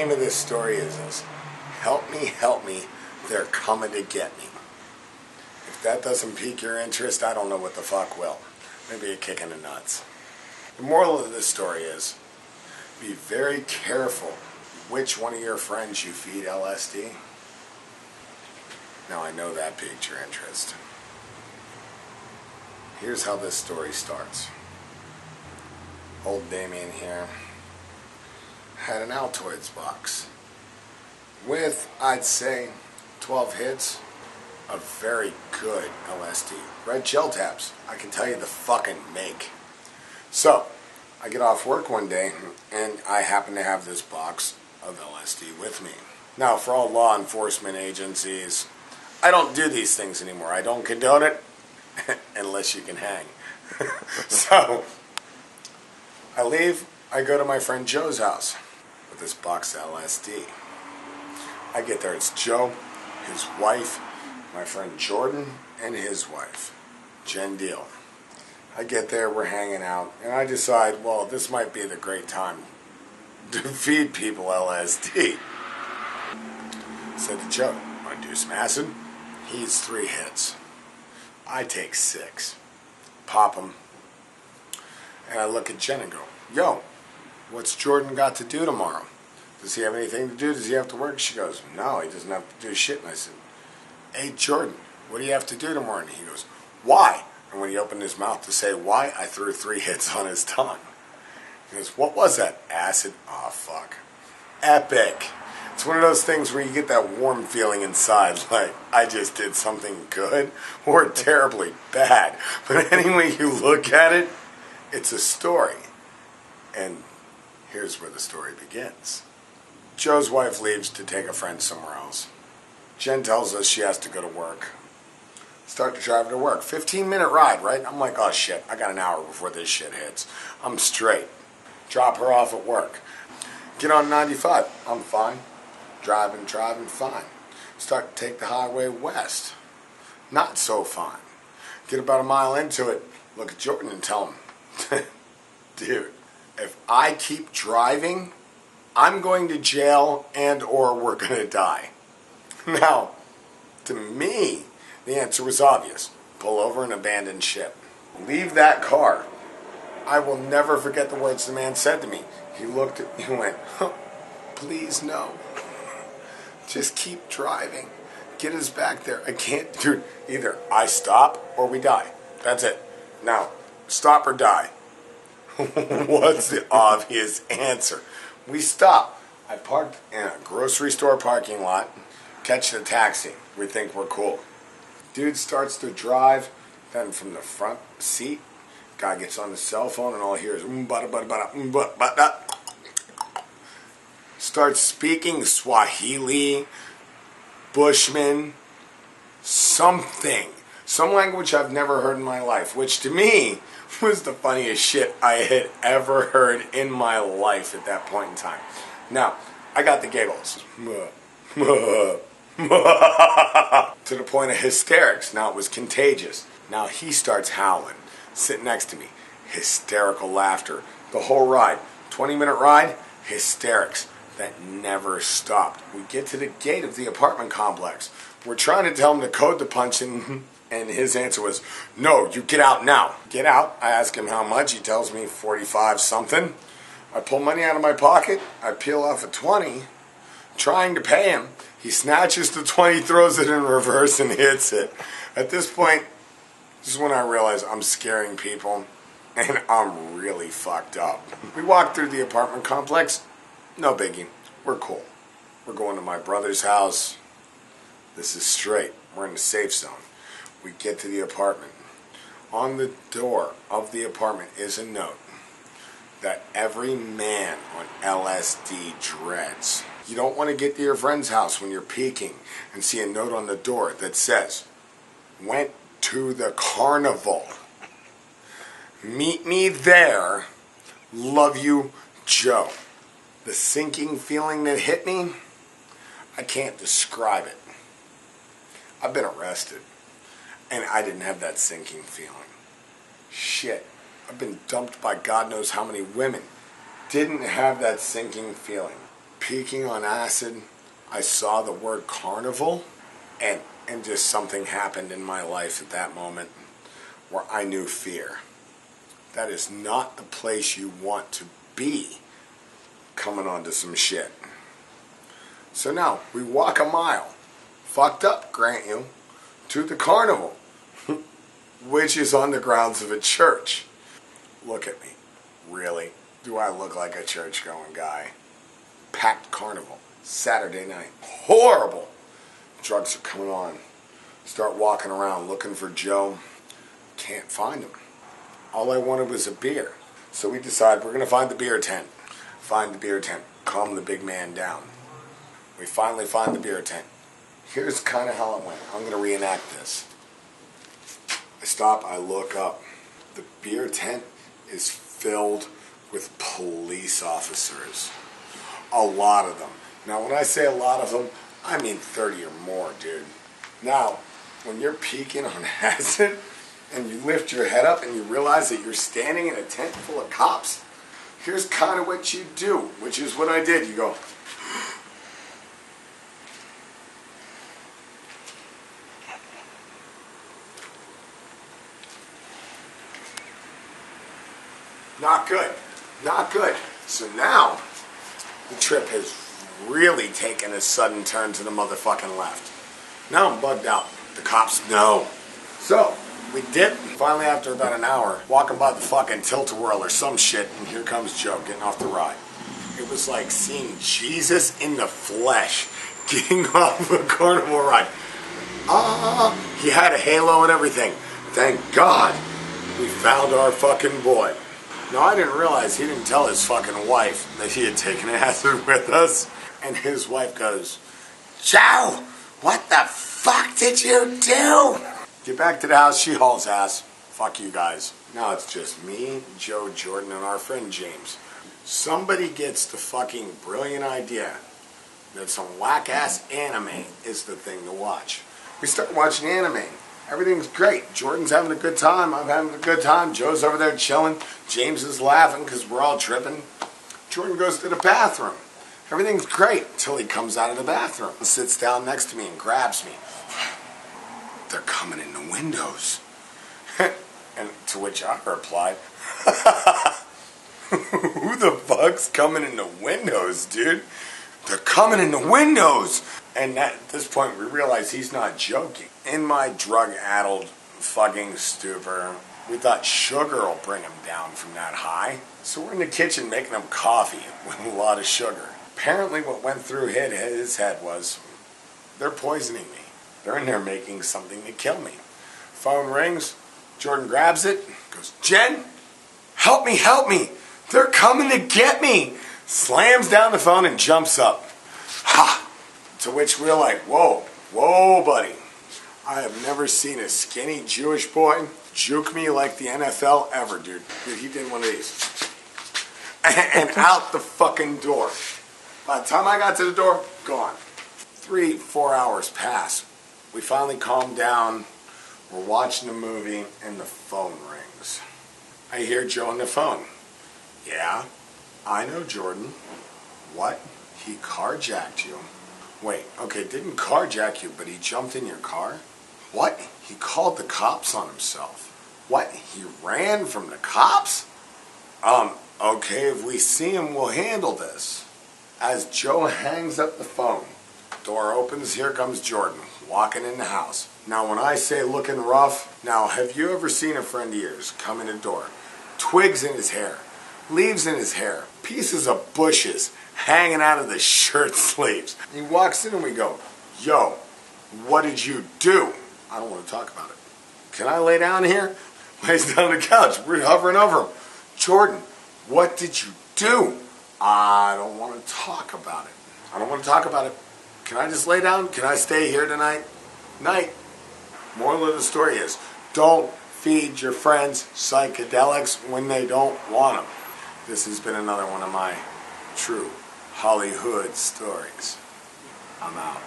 name of this story is this. Help me, they're coming to get me. If that doesn't pique your interest, I don't know what the fuck will. Maybe a kick in the nuts. The moral of this story is, be very careful which one of your friends you feed LSD. Now I know that piqued your interest. Here's how this story starts. Old Damien here had an Altoids box with, I'd say, 12 hits of very good LSD. Red gel tabs. I can tell you the fucking make. So, I get off work one day and I happen to have this box of LSD with me. Now, for all law enforcement agencies, I don't do these things anymore. I don't condone it unless you can hang. So, I leave, I go to my friend Joe's house with this box of LSD. I get there, it's Joe, his wife, my friend Jordan, and his wife, Jen Deal. I get there, we're hanging out, and I decide, well, this might be the great time to feed people LSD. I said to Joe, want to do some acid? He eats 3 hits. I take 6. Pop them. And I look at Jen and go, yo, what's Jordan got to do tomorrow? Does he have anything to do? Does he have to work? She goes, no, he doesn't have to do shit. And I said, hey, Jordan, what do you have to do tomorrow? And he goes, why? And when he opened his mouth to say why, I threw 3 hits on his tongue. He goes, what was that? Acid? Oh, fuck. Epic. It's one of those things where you get that warm feeling inside, like I just did something good or terribly bad. But any way you look at it, it's a story. And here's where the story begins. Joe's wife leaves to take a friend somewhere else. Jen tells us she has to go to work. Start to drive to work. 15-minute ride, right? I'm like, oh shit, I got an hour before this shit hits. I'm straight. Drop her off at work. Get on 95. I'm fine. Driving, fine. Start to take the highway west. Not so fine. Get about a mile into it. Look at Jordan and tell him, dude, if I keep driving, I'm going to jail and or we're going to die. Now, to me, the answer was obvious. Pull over and abandon ship. Leave that car. I will never forget the words the man said to me. He looked at me and went, please no. Just keep driving. Get us back there. I can't, dude. Either I stop or we die. That's it. Now, stop or die. What's the obvious answer? We stop. I parked in a grocery store parking lot. Catch the taxi. We think we're cool. Dude starts to drive. Then from the front seat, guy gets on the cell phone and all I hear is starts speaking Swahili, Bushman, something. Some language I've never heard in my life, which to me was the funniest shit I had ever heard in my life at that point in time. Now, I got the giggles. To the point of hysterics. Now it was contagious. Now he starts howling, sitting next to me. Hysterical laughter. The whole ride. 20-minute ride, hysterics. That never stopped. We get to the gate of the apartment complex. We're trying to tell him to code the punch and his answer was, no, you get out now. Get out. I ask him how much. He tells me 45 something. I pull money out of my pocket. I peel off a 20, trying to pay him. He snatches the 20, throws it in reverse, and hits it. At this point, this is when I realize I'm scaring people, and I'm really fucked up. We walk through the apartment complex. No biggie. We're cool. We're going to my brother's house. This is straight. We're in the safe zone. We get to the apartment. On the door of the apartment is a note that every man on LSD dreads. You don't want to get to your friend's house when you're peeking and see a note on the door that says, went to the carnival. Meet me there. Love you, Joe. The sinking feeling that hit me, I can't describe it. I've been arrested, and I didn't have that sinking feeling. Shit, I've been dumped by God knows how many women. Didn't have that sinking feeling. peaking on acid, I saw the word carnival, and just something happened in my life at that moment where I knew fear. That is not the place you want to be coming onto some shit. So now we walk a mile, fucked up, grant you, to the carnival, which is on the grounds of a church. Look at me. Really? Do I look like a church-going guy? Packed carnival. Saturday night. Horrible! Drugs are coming on. Start walking around looking for Joe. Can't find him. All I wanted was a beer. So we decide we're going to find the beer tent. Find the beer tent. Calm the big man down. We finally find the beer tent. Here's kind of how it went. I'm going to reenact this. I stop, I look up. The beer tent is filled with police officers. A lot of them. Now, when I say a lot of them, I mean 30 or more, dude. Now, when you're peeking on acid and you lift your head up and you realize that you're standing in a tent full of cops, here's kind of what you do, which is what I did. You go, not good, not good. So now, the trip has really taken a sudden turn to the motherfucking left. Now I'm bugged out. The cops know. So, we dip. Finally, after about an hour, walking by the fucking tilt-a-whirl or some shit, and here comes Joe getting off the ride. It was like seeing Jesus in the flesh getting off a carnival ride. He had a halo and everything. Thank God we found our fucking boy. Now, I didn't realize he didn't tell his fucking wife that he had taken acid with us. And his wife goes, Joe, what the fuck did you do? Get back to the house, she hauls ass. Fuck you guys. Now it's just me, Joe, Jordan, and our friend James. Somebody gets the fucking brilliant idea that some whack-ass anime is the thing to watch. We start watching anime. Everything's great. Jordan's having a good time. I'm having a good time. Joe's over there chilling. James is laughing because we're all tripping. Jordan goes to the bathroom. Everything's great until he comes out of the bathroom and sits down next to me and grabs me. They're coming in the windows. And to which I replied, who the fuck's coming in the windows, dude? They're coming in the windows! And at this point, we realize he's not joking. In my drug-addled fucking stupor, we thought sugar will bring him down from that high. So we're in the kitchen making him coffee with a lot of sugar. Apparently what went through his head was, they're poisoning me. They're in there making something to kill me. Phone rings. Jordan grabs it. Goes, Jen, help me, help me. They're coming to get me. Slams down the phone and jumps up. Ha! To which we're like, whoa, whoa, buddy. I have never seen a skinny Jewish boy juke me like the NFL ever, dude. He did one of these. And out the fucking door. By the time I got to the door, gone. 3-4 hours pass. We finally calmed down. We're watching a movie and the phone rings. I hear Joe on the phone. Yeah, I know, Jordan. What? He carjacked you? Wait, okay, didn't carjack you, but he jumped in your car? What? He called the cops on himself. What? He ran from the cops? Okay, if we see him, we'll handle this. As Joe hangs up the phone, door opens, here comes Jordan, walking in the house. Now, when I say looking rough, now, have you ever seen a friend of yours come in the door? Twigs in his hair, leaves in his hair, pieces of bushes hanging out of the shirt sleeves. He walks in and we go, yo, what did you do? I don't want to talk about it. Can I lay down here? Lays down on the couch. We're hovering over him. Jordan, what did you do? I don't want to talk about it. I don't want to talk about it. Can I just lay down? Can I stay here tonight? Night. Moral of the story is, don't feed your friends psychedelics when they don't want them. This has been another one of my true Hollywood stories. I'm out.